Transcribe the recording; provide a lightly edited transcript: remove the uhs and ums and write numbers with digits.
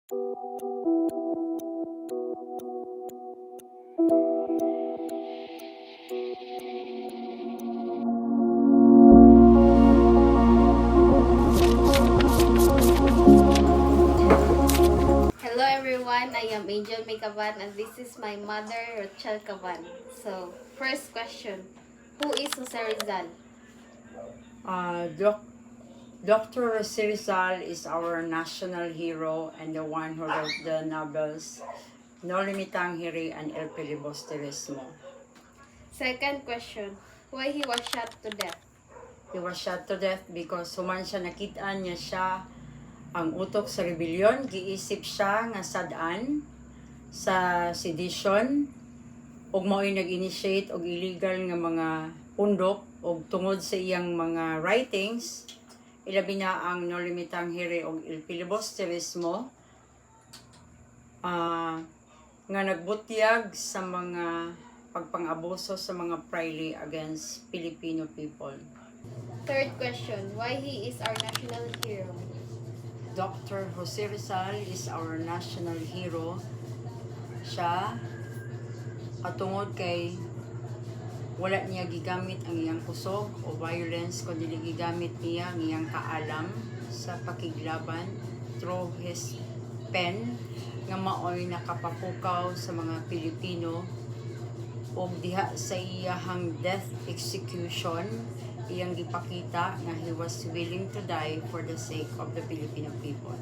Hello everyone, I am Angel May Caban and this is my mother, Rochelle Caban. So, first question, who is Jose Rizal? Uh, Doc- Dr. Rizal is our national hero and the one who wrote the novels No Limitang Hiri and El Filibusterismo. Second question, why he was shot to death? He was shot to death because human siya nakitaan niya siya ang utok sa rebellion, giisip siya nga sadaan sa sedition ug mao'y nag-initiate og illegal nga mga pundok ug tungod sa iyang mga writings ilabi na ang No Limitang Hiri ug El Filibusterismo nga nagbutyag sa mga pagpang-abuso sa mga praile against Filipino people. Third question, why he is our national hero? Dr. Jose Rizal is our national hero. Siya patungod kay wala niya gigamit ang iyang kusog o violence kundi gigamit niya ang iyang kaalam sa pakiglaban through his pen nga maoy nakapapukaw sa mga Pilipino ug diha sa iyahang death execution iyang gipakita nga he was willing to die for the sake of the Filipino people.